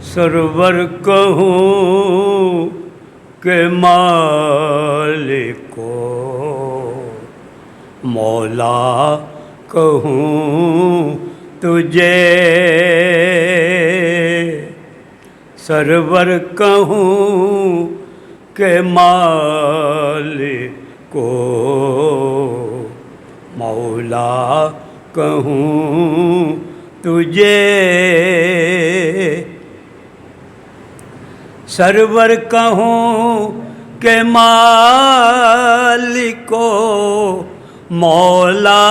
سرور کہوں کہ مالک کو، مولا کہوں تجھے، سرور کہوں کہ مالک کو، مولا کہوں تجھے، سرور کہوں کہ مالک کو، مولا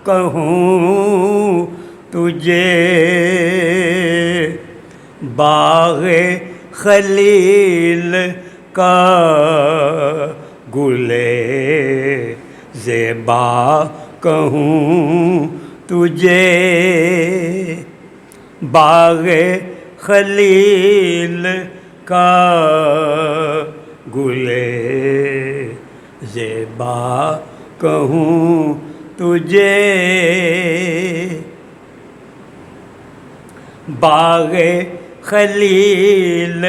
کہوں تجھے، باغ خلیل کا گلے زیبا کہوں تجھے، باغ خلیل کا گلے زیبا کہوں تجھے، باغ خلیل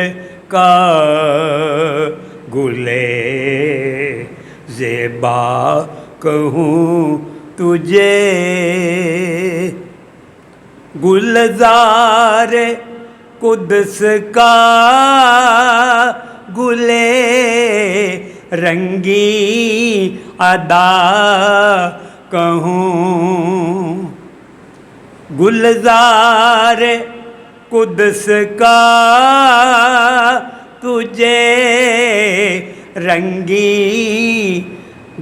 کا گلے زیبا کہوں تجھے، گلزار قدس کا گلے رنگی ادا کہوں، گلزار قدس کا تجھے رنگی،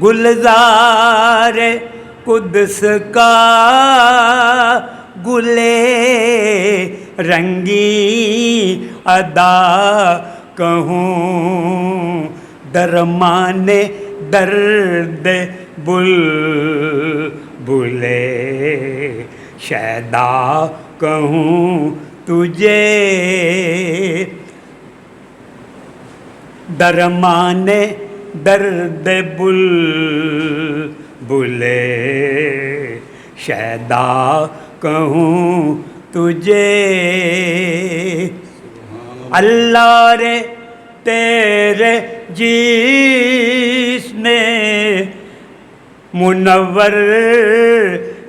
گلزار قدس کا گلے رنگی ادا کہوں، درمان درد بلبلے شیدا کہوں تجھے، درمان درد بلبلے شیدا کہوں تجھے، اللہ رے تیرے جسم منور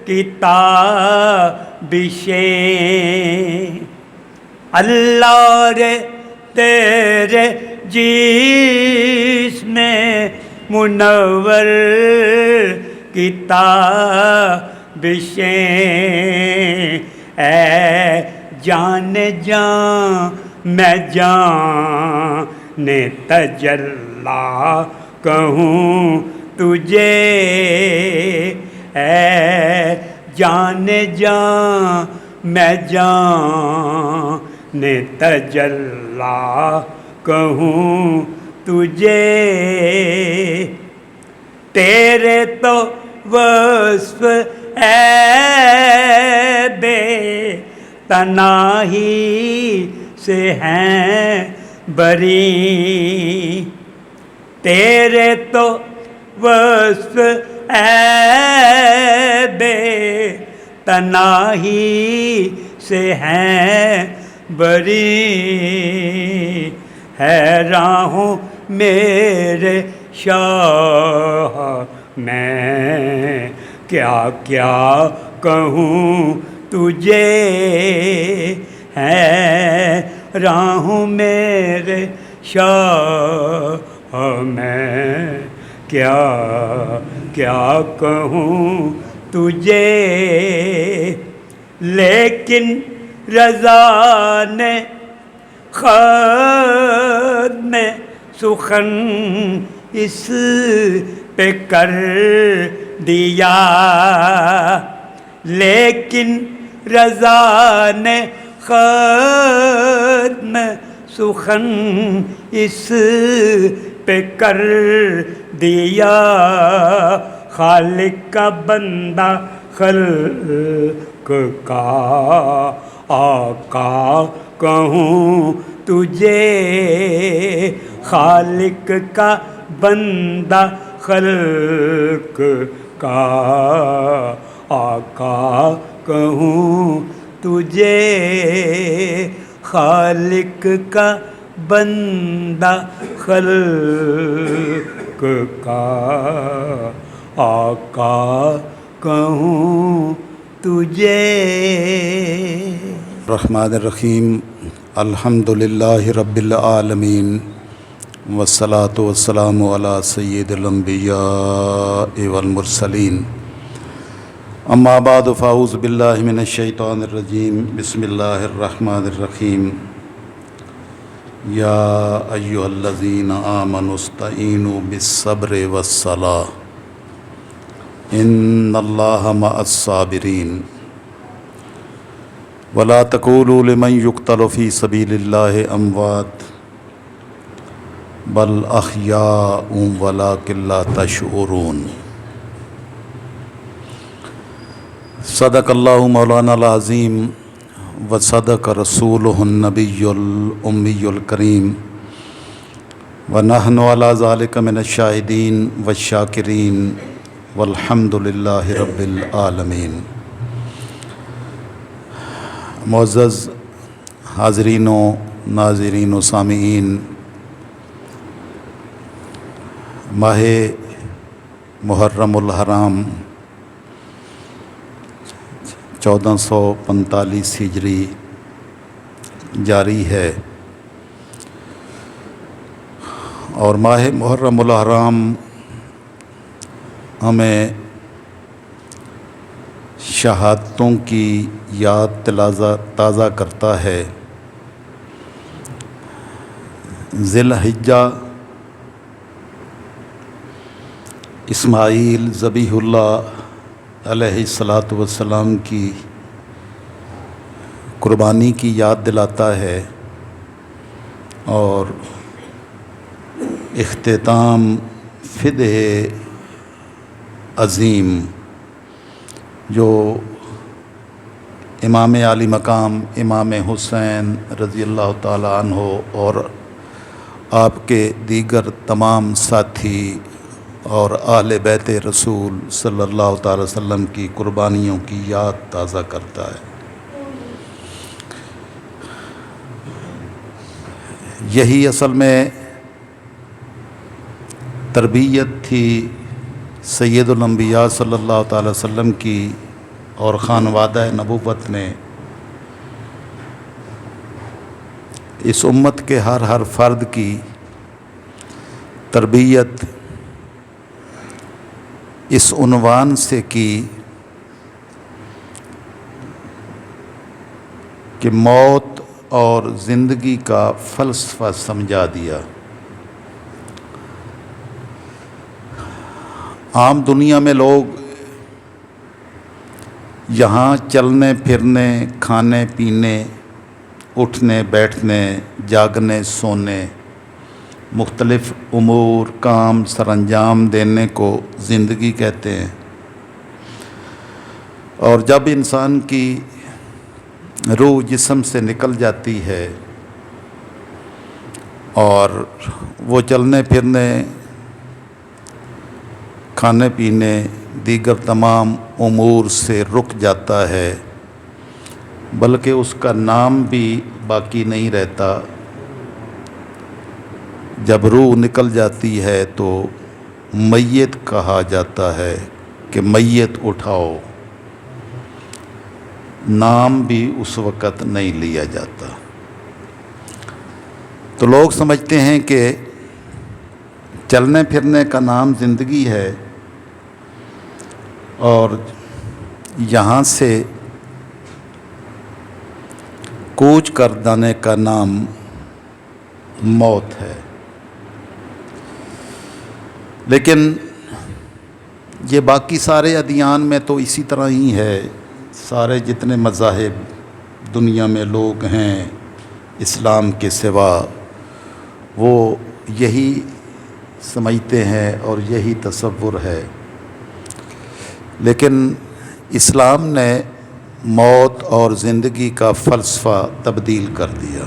کی تابشیں، اللہ رے تیرے جسم منور کی تابشیں، اے جان جان میں جان تجلی کہوں تجھے، اے جان جان میں جان تجلی کہوں تجھے، تیرے تو وصف اے بے تناہی سے ہیں بری، تیرے تو وصف اے بے تناہی سے ہیں بری، حیراں ہوں میرے شاہ میں کیا کیا کہوں تجھے، حیراں ہوں میرے شاہ میں کیا کیا کہوں تجھے، لیکن رضا نے خط میں سخن اس پہ کر دیا، لیکن رضا نے خط میں سخن اس پہ کر دیا، خالق کا بندہ خلق کا آقا کہوں تجھے، خالق کا بندہ خلق کا آقا کہوں تجھے خالق کا بندہ خلق کا آقا کہوں تجھے. الرحمن الرحیم. الحمدللہ رب العالمین والصلاة والسلام علی سید الانبیاء والمرسلین. اما بعد فاعوذ باللہ من الشیطان الرجیم. بسم اللہ الرحمن الرحیم. یا ایہا الذین آمنوا استعینوا بالصبر والصلاۃ ان اللہ مع الصابرین. ولا تقولوا لمن يقتل في سبيل الله اموات بل احیاء ولکن لا تشعرون. صدق اللہ مولانا العظیم وصدق رسولہ النبی الامی الکریم ونحن علی ذلک من الشاہدین والشاکرین والحمد للہ رب العالمین. معزز حاضرین و ناظرین و سامعین، ماہ محرم الحرام 1445 ہجری جاری ہے، اور ماہ محرم الحرام ہمیں شہادتوں کی یاد تازہ کرتا ہے. ذی الحجہ اسماعیل ذبیح اللہ علیہ الصلاۃ والسلام کی قربانی کی یاد دلاتا ہے، اور اختتام فدح عظیم جو امام عالی مقام امام حسین رضی اللہ تعالی عنہ اور آپ کے دیگر تمام ساتھی اور اہل بیت رسول صلی اللہ تعالی وسلم کی قربانیوں کی یاد تازہ کرتا ہے. یہی اصل میں تربیت تھی سید الانبیاء صلی اللہ تعالی وسلم کی، اور خانوادہ نبوت نے اس امت کے ہر فرد کی تربیت اس عنوان سے کی کہ موت اور زندگی کا فلسفہ سمجھا دیا. عام دنیا میں لوگ یہاں چلنے پھرنے، کھانے پینے، اٹھنے بیٹھنے، جاگنے سونے، مختلف امور کام سر انجام دینے کو زندگی کہتے ہیں. اور جب انسان کی روح جسم سے نکل جاتی ہے اور وہ چلنے پھرنے، کھانے پینے، دیگر تمام امور سے رک جاتا ہے، بلکہ اس کا نام بھی باقی نہیں رہتا. جب روح نکل جاتی ہے تو میت کہا جاتا ہے کہ میت اٹھاؤ، نام بھی اس وقت نہیں لیا جاتا. تو لوگ سمجھتے ہیں کہ چلنے پھرنے کا نام زندگی ہے، اور یہاں سے کوچ کر جانے کا نام موت ہے. لیکن یہ باقی سارے ادیان میں تو اسی طرح ہی ہے. سارے جتنے مذاہب دنیا میں لوگ ہیں اسلام کے سوا، وہ یہی سمجھتے ہیں اور یہی تصور ہے. لیکن اسلام نے موت اور زندگی کا فلسفہ تبدیل کر دیا،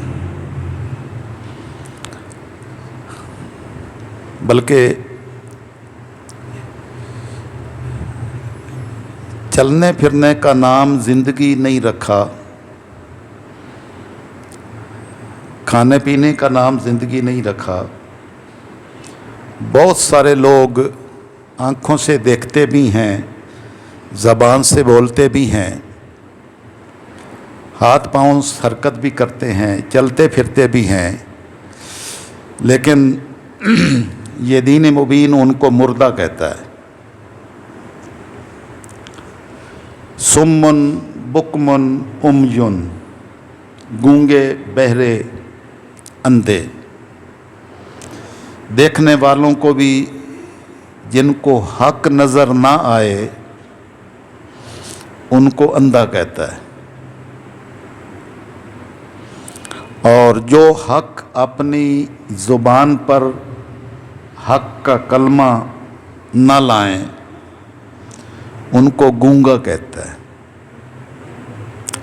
بلکہ چلنے پھرنے کا نام زندگی نہیں رکھا، کھانے پینے کا نام زندگی نہیں رکھا۔ بہت سارے لوگ آنکھوں سے دیکھتے بھی ہیں، زبان سے بولتے بھی ہیں، ہاتھ پاؤں حرکت بھی کرتے ہیں، چلتے پھرتے بھی ہیں، لیکن یہ دین مبین ان کو مردہ کہتا ہے۔ سمن بکمن امیون، گونگے بہرے اندھے، دیکھنے والوں کو بھی جن کو حق نظر نہ آئے ان کو اندھا کہتا ہے، اور جو حق اپنی زبان پر حق کا کلمہ نہ لائیں ان کو گونگا کہتا ہے۔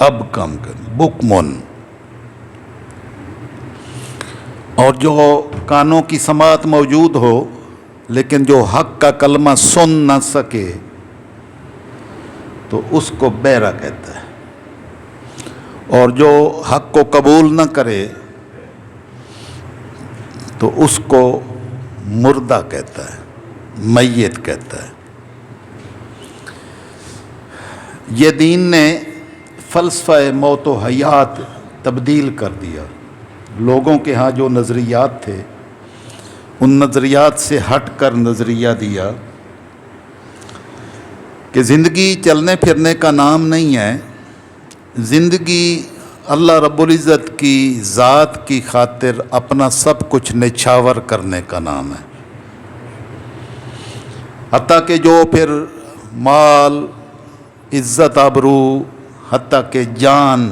اب کم کر بکمن، اور جو کانوں کی سماعت موجود ہو لیکن جو حق کا کلمہ سن نہ سکے تو اس کو بہرا کہتا ہے، اور جو حق کو قبول نہ کرے تو اس کو مردہ کہتا ہے، میت کہتا ہے۔ یہ دین نے فلسفہ موت و حیات تبدیل کر دیا۔ لوگوں کے ہاں جو نظریات تھے ان نظریات سے ہٹ کر نظریہ دیا کہ زندگی چلنے پھرنے کا نام نہیں ہے، زندگی اللہ رب العزت کی ذات کی خاطر اپنا سب کچھ نچھاور کرنے کا نام ہے۔ حتیٰ کہ جو پھر مال، عزت، آبرو، حتیٰ کہ جان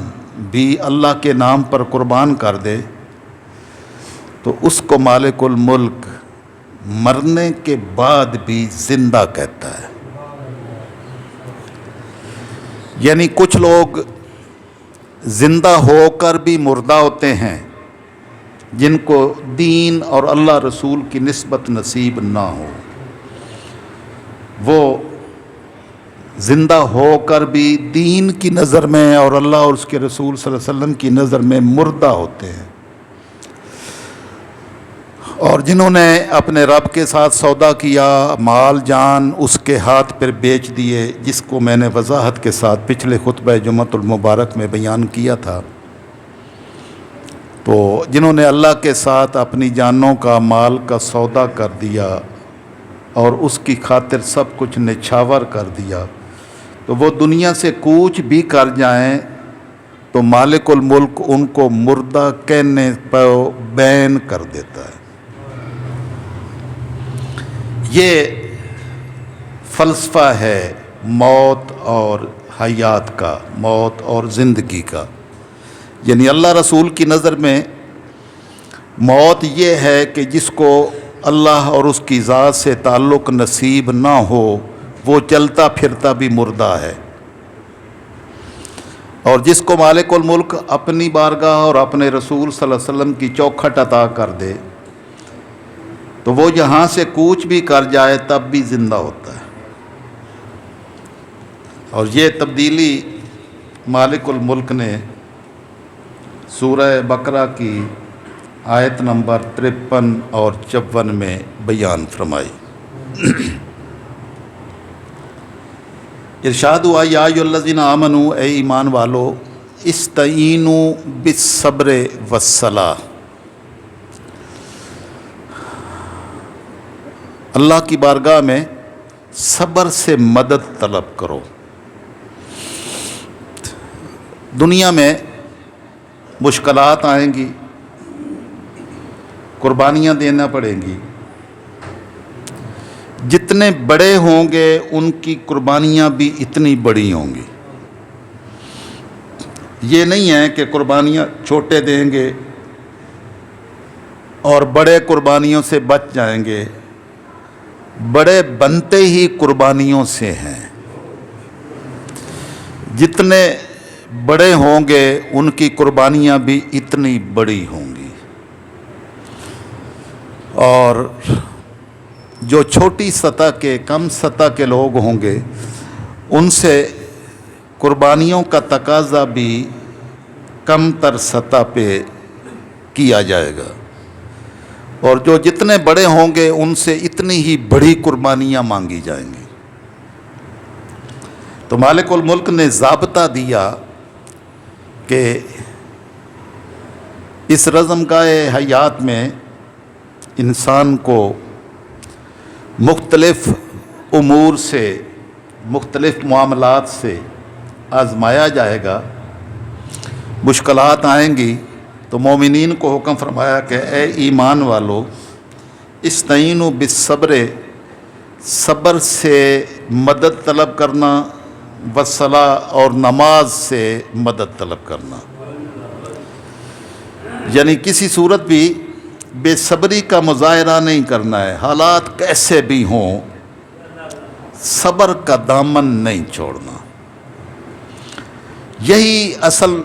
بھی اللہ کے نام پر قربان کر دے تو اس کو مالک الملک مرنے کے بعد بھی زندہ کہتا ہے۔ یعنی کچھ لوگ زندہ ہو کر بھی مردہ ہوتے ہیں جن کو دین اور اللہ رسول کی نسبت نصیب نہ ہو، وہ زندہ ہو کر بھی دین کی نظر میں اور اللہ اور اس کے رسول صلی اللہ علیہ وسلم کی نظر میں مردہ ہوتے ہیں۔ اور جنہوں نے اپنے رب کے ساتھ سودا کیا، مال جان اس کے ہاتھ پر بیچ دیے، جس کو میں نے وضاحت کے ساتھ پچھلے خطبہ جمعۃ المبارک میں بیان کیا تھا، تو جنہوں نے اللہ کے ساتھ اپنی جانوں کا، مال کا سودا کر دیا اور اس کی خاطر سب کچھ نچھاور کر دیا، تو وہ دنیا سے کوچ بھی کر جائیں تو مالک الملک ان کو مردہ کہنے پر بین کر دیتا ہے۔ یہ فلسفہ ہے موت اور حیات کا، موت اور زندگی کا۔ یعنی اللہ رسول کی نظر میں موت یہ ہے کہ جس کو اللہ اور اس کی ذات سے تعلق نصیب نہ ہو وہ چلتا پھرتا بھی مردہ ہے، اور جس کو مالک الملک اپنی بارگاہ اور اپنے رسول صلی اللہ علیہ وسلم کی چوکھٹ عطا کر دے تو وہ یہاں سے کوچ بھی کر جائے تب بھی زندہ ہوتا ہے۔ اور یہ تبدیلی مالک الملک نے سورہ بقرہ کی آیت نمبر 53 اور 54 میں بیان فرمائی۔ ارشاد ہوا، یا ایھا الذین آمنوا، اے ایمان والو، استعینوا بالصبر والصلاۃ، اللہ کی بارگاہ میں صبر سے مدد طلب کرو۔ دنیا میں مشکلات آئیں گی، قربانیاں دینا پڑیں گی، جتنے بڑے ہوں گے ان کی قربانیاں بھی اتنی بڑی ہوں گی۔ یہ نہیں ہے کہ قربانیاں چھوٹے دیں گے اور بڑے قربانیوں سے بچ جائیں گے، بڑے بنتے ہی قربانیوں سے ہیں۔ جتنے بڑے ہوں گے ان کی قربانیاں بھی اتنی بڑی ہوں گی، اور جو چھوٹی سطح کے، کم سطح کے لوگ ہوں گے ان سے قربانیوں کا تقاضا بھی کم تر سطح پہ کیا جائے گا، اور جو جتنے بڑے ہوں گے ان سے اتنی ہی بڑی قربانیاں مانگی جائیں گی۔ تو مالک الملک نے ضابطہ دیا کہ اس رزمگاہ حیات میں انسان کو مختلف امور سے، مختلف معاملات سے آزمایا جائے گا، مشکلات آئیں گی، تو مومنین کو حکم فرمایا کہ اے ایمان والو، استعینوا بالصبر، صبر سے مدد طلب کرنا، والصلاۃ، اور نماز سے مدد طلب کرنا۔ یعنی کسی صورت بھی بے صبری کا مظاہرہ نہیں کرنا ہے، حالات کیسے بھی ہوں، صبر کا دامن نہیں چھوڑنا۔ یہی اصل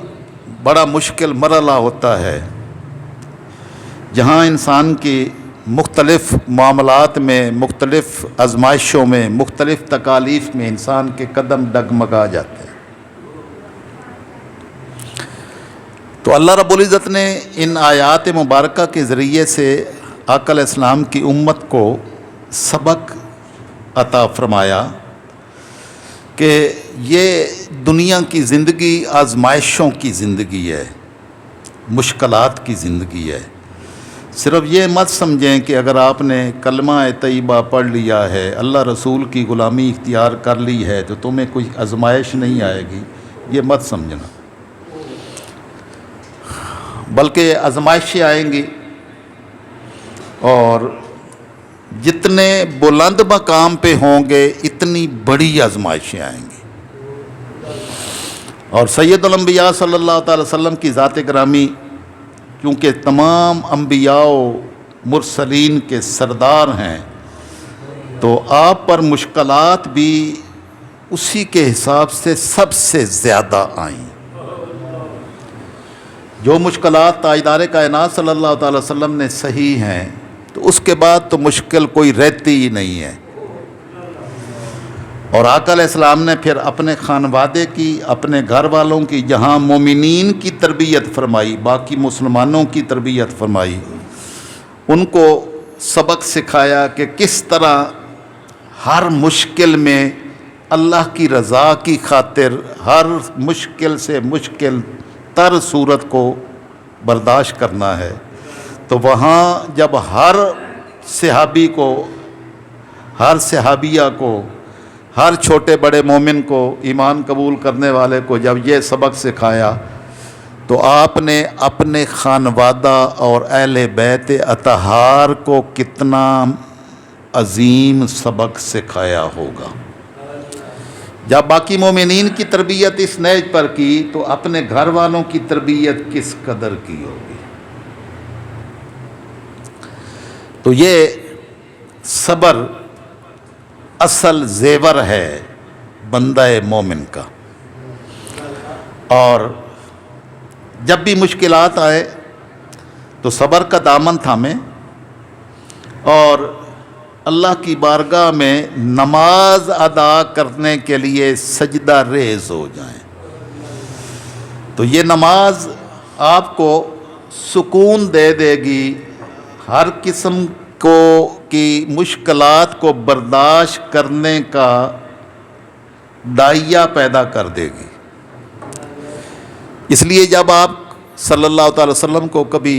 بڑا مشکل مرحلہ ہوتا ہے، جہاں انسان کی مختلف معاملات میں، مختلف آزمائشوں میں، مختلف تکالیف میں انسان کے قدم ڈگمگا جاتے ہیں۔ تو اللہ رب العزت نے ان آیات مبارکہ کے ذریعے سے آقا علیہ السلام کی امت کو سبق عطا فرمایا کہ یہ دنیا کی زندگی آزمائشوں کی زندگی ہے، مشکلات کی زندگی ہے۔ صرف یہ مت سمجھیں کہ اگر آپ نے کلمہ طیبہ پڑھ لیا ہے، اللہ رسول کی غلامی اختیار کر لی ہے، تو تمہیں کوئی آزمائش نہیں آئے گی، یہ مت سمجھنا، بلکہ آزمائشیں آئیں گی، اور جتنے بلند مقام پہ ہوں گے اتنی بڑی آزمائشیں آئیں گی۔ اور سید الانبیاء صلی اللہ تعالی وسلم کی ذات گرامی کیونکہ تمام انبیاء و مرسلین کے سردار ہیں، تو آپ پر مشکلات بھی اسی کے حساب سے سب سے زیادہ آئیں۔ جو مشکلات تاجدار کائنات صلی اللہ تعالی وسلم نے سہی ہیں، تو اس کے بعد تو مشکل کوئی رہتی ہی نہیں ہے۔ اور آقا علیہ السلام نے پھر اپنے خانوادے کی، اپنے گھر والوں کی، جہاں مومنین کی تربیت فرمائی، باقی مسلمانوں کی تربیت فرمائی، ان کو سبق سکھایا کہ کس طرح ہر مشکل میں اللہ کی رضا کی خاطر ہر مشکل سے مشکل تر صورت کو برداشت کرنا ہے۔ تو وہاں جب ہر صحابی کو، ہر صحابیہ کو، ہر چھوٹے بڑے مومن کو، ایمان قبول کرنے والے کو جب یہ سبق سکھایا، تو آپ نے اپنے خانوادہ اور اہل بیت اطہار کو کتنا عظیم سبق سکھایا ہوگا۔ جب باقی مومنین کی تربیت اس نیج پر کی، تو اپنے گھر والوں کی تربیت کس قدر کی ہوگی۔ تو یہ صبر اصل زیور ہے بندہ مومن کا، اور جب بھی مشکلات آئے تو صبر کا دامن تھامیں اور اللہ کی بارگاہ میں نماز ادا کرنے کے لیے سجدہ ریز ہو جائیں۔ تو یہ نماز آپ کو سکون دے دے گی، ہر قسم کی مشکلات کو برداشت کرنے کا داعیہ پیدا کر دے گی۔ اس لیے جب آپ صلی اللہ تعالی وسلم کو کبھی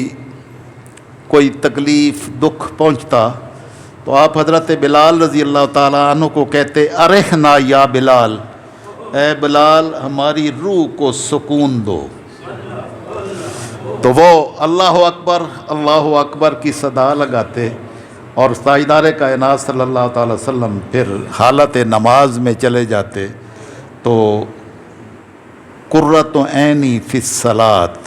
کوئی تکلیف، دکھ پہنچتا، تو آپ حضرت بلال رضی اللہ تعالیٰ عنہ کو کہتے، ارحنا یا بلال، اے بلال ہماری روح کو سکون دو۔ تو وہ اللہ اکبر کی صدا لگاتے، اور تاجدار کائنات صلی اللہ تعالی وسلم پھر حالت نماز میں چلے جاتے۔ تو قرۃ عینی فی الصلاۃ،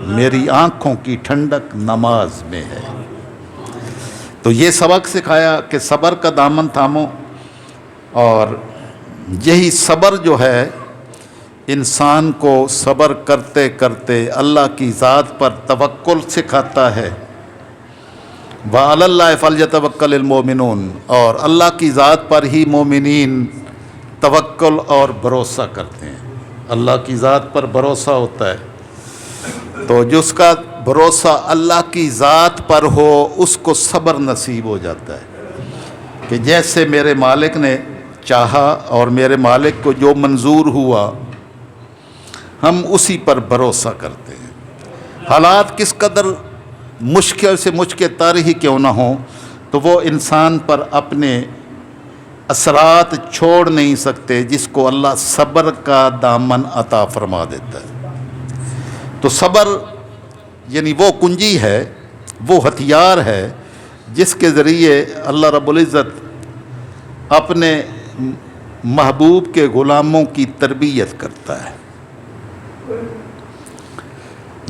میری آنکھوں کی ٹھنڈک نماز میں ہے۔ تو یہ سبق سکھایا کہ صبر کا دامن تھامو، اور یہی صبر جو ہے انسان کو صبر کرتے کرتے اللہ کی ذات پر توکل سکھاتا ہے۔ وَعَلَى اللَّهِ فَلْيَتَوَكَّلِ الْمُؤْمِنُونَ، اور اللہ کی ذات پر ہی مومنین توکل اور بھروسہ کرتے ہیں۔ اللہ کی ذات پر بھروسہ ہوتا ہے، تو جس کا بھروسہ اللہ کی ذات پر ہو اس کو صبر نصیب ہو جاتا ہے کہ جیسے میرے مالک نے چاہا اور میرے مالک کو جو منظور ہوا ہم اسی پر بھروسہ کرتے ہیں۔ حالات کس قدر مشکل سے مشکل تر ہی کیوں نہ ہوں تو وہ انسان پر اپنے اثرات چھوڑ نہیں سکتے جس کو اللہ صبر کا دامن عطا فرما دیتا ہے۔ تو صبر یعنی وہ کنجی ہے، وہ ہتھیار ہے جس کے ذریعے اللہ رب العزت اپنے محبوب کے غلاموں کی تربیت کرتا ہے۔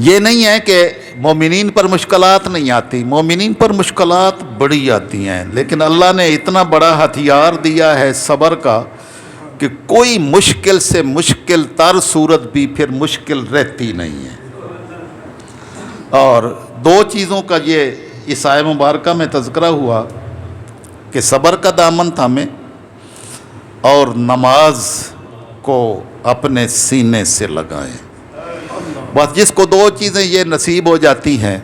یہ نہیں ہے کہ مومنین پر مشکلات نہیں آتی، مومنین پر مشکلات بڑی آتی ہیں، لیکن اللہ نے اتنا بڑا ہتھیار دیا ہے صبر کا کہ کوئی مشکل سے مشکل تر صورت بھی پھر مشکل رہتی نہیں ہے۔ اور دو چیزوں کا یہ اس آیہ مبارکہ میں تذکرہ ہوا کہ صبر کا دامن تھامیں اور نماز کو اپنے سینے سے لگائیں۔ بس جس کو دو چیزیں یہ نصیب ہو جاتی ہیں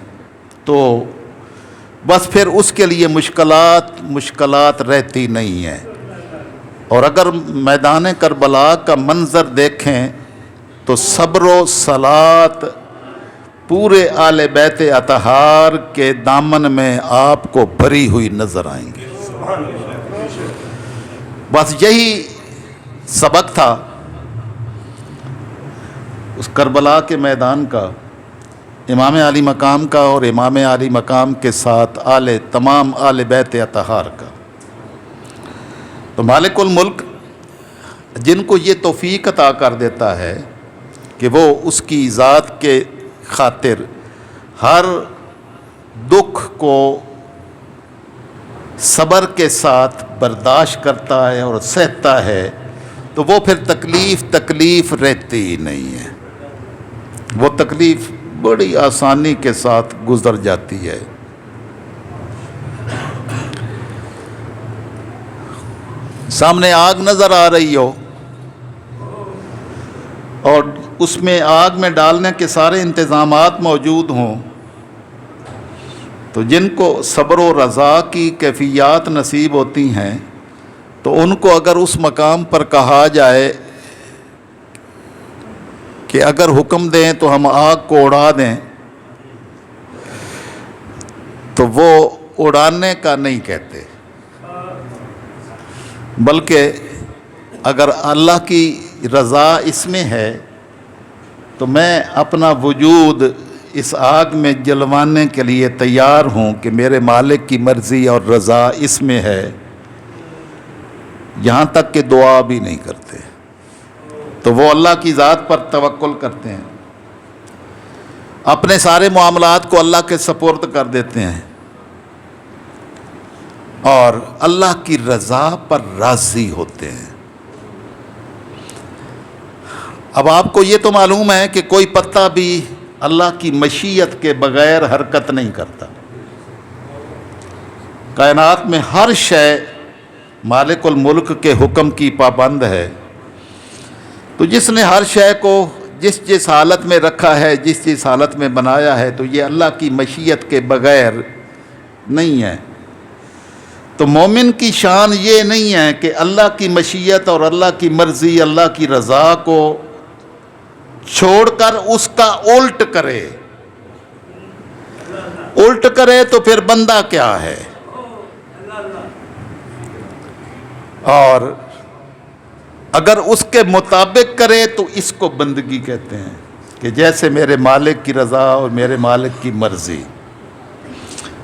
تو بس پھر اس کے لیے مشکلات رہتی نہیں ہیں۔ اور اگر میدان کربلا کا منظر دیکھیں تو صبر و صلات پورے آل بیت اطہار کے دامن میں آپ کو بھری ہوئی نظر آئیں گے۔ بس یہی سبق تھا اس کربلا کے میدان کا، امام علی مقام کا اور امام علی مقام کے ساتھ تمام آل بیت اطہار کا۔ تو مالک الملک جن کو یہ توفیق عطا کر دیتا ہے کہ وہ اس کی ذات کے خاطر ہر دکھ کو صبر کے ساتھ برداشت کرتا ہے اور سہتا ہے تو وہ پھر تکلیف رہتی ہی نہیں ہے، وہ تکلیف بڑی آسانی کے ساتھ گزر جاتی ہے۔ سامنے آگ نظر آ رہی ہو اور اس میں آگ میں ڈالنے کے سارے انتظامات موجود ہوں تو جن کو صبر و رضا کی کیفیات نصیب ہوتی ہیں تو ان کو اگر اس مقام پر کہا جائے کہ اگر حکم دیں تو ہم آگ کو اڑا دیں تو وہ اڑانے کا نہیں کہتے، بلکہ اگر اللہ کی رضا اس میں ہے تو میں اپنا وجود اس آگ میں جلوانے کے لیے تیار ہوں کہ میرے مالک کی مرضی اور رضا اس میں ہے، یہاں تک کہ دعا بھی نہیں کرتے۔ تو وہ اللہ کی ذات پر توکل کرتے ہیں، اپنے سارے معاملات کو اللہ کے سپرد کر دیتے ہیں اور اللہ کی رضا پر راضی ہوتے ہیں۔ اب آپ کو یہ تو معلوم ہے کہ کوئی پتا بھی اللہ کی مشیت کے بغیر حرکت نہیں کرتا، کائنات میں ہر شے مالک الملک کے حکم کی پابند ہے۔ تو جس نے ہر شے کو جس حالت میں رکھا ہے، جس حالت میں بنایا ہے، تو یہ اللہ کی مشیت کے بغیر نہیں ہے۔ تو مومن کی شان یہ نہیں ہے کہ اللہ کی مشیت اور اللہ کی مرضی، اللہ کی رضا کو چھوڑ کر اس کا الٹ کرے تو پھر بندہ کیا ہے، اور اگر اس کے مطابق کرے تو اس کو بندگی کہتے ہیں کہ جیسے میرے مالک کی رضا اور میرے مالک کی مرضی۔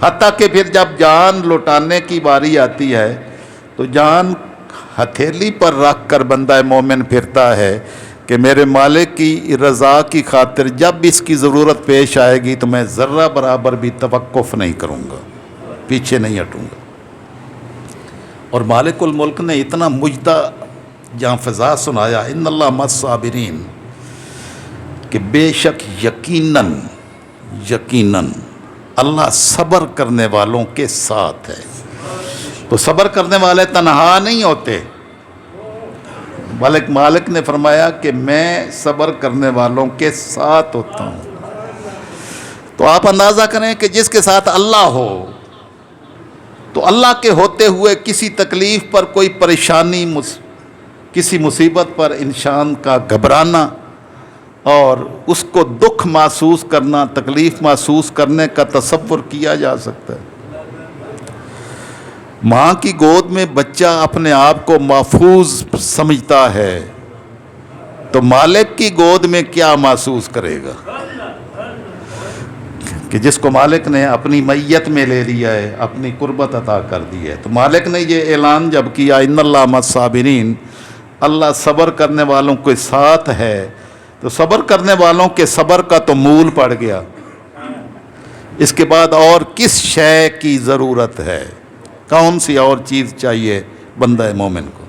حتیٰ کہ پھر جب جان لوٹانے کی باری آتی ہے تو جان ہتھیلی پر رکھ کر بندہ مومن پھرتا ہے کہ میرے مالک کی رضا کی خاطر جب اس کی ضرورت پیش آئے گی تو میں ذرہ برابر بھی توقف نہیں کروں گا، پیچھے نہیں ہٹوں گا۔ اور مالک الملک نے اتنا مجدہ جہاں فضا سنایا، ان اللہ مع الصابرین، کہ بے شک یقیناً اللہ صبر کرنے والوں کے ساتھ ہے۔ تو صبر کرنے والے تنہا نہیں ہوتے، بلکہ مالک نے فرمایا کہ میں صبر کرنے والوں کے ساتھ ہوتا ہوں۔ تو آپ اندازہ کریں کہ جس کے ساتھ اللہ ہو تو اللہ کے ہوتے ہوئے کسی تکلیف پر، کوئی پریشانی، کسی مصیبت پر انسان کا گھبرانا اور اس کو دکھ محسوس کرنا، تکلیف محسوس کرنے کا تصور کیا جا سکتا ہے؟ ماں کی گود میں بچہ اپنے آپ کو محفوظ سمجھتا ہے تو مالک کی گود میں کیا محسوس کرے گا کہ جس کو مالک نے اپنی میت میں لے لیا ہے، اپنی قربت عطا کر دی ہے۔ تو مالک نے یہ اعلان جب کیا ان اللہ مع الصابرین، اللہ صبر کرنے والوں کے ساتھ ہے، تو صبر کرنے والوں کے صبر کا تو مول پڑ گیا۔ اس کے بعد اور کس شے کی ضرورت ہے؟ کون سی اور چیز چاہیے بندہ مومن کو؟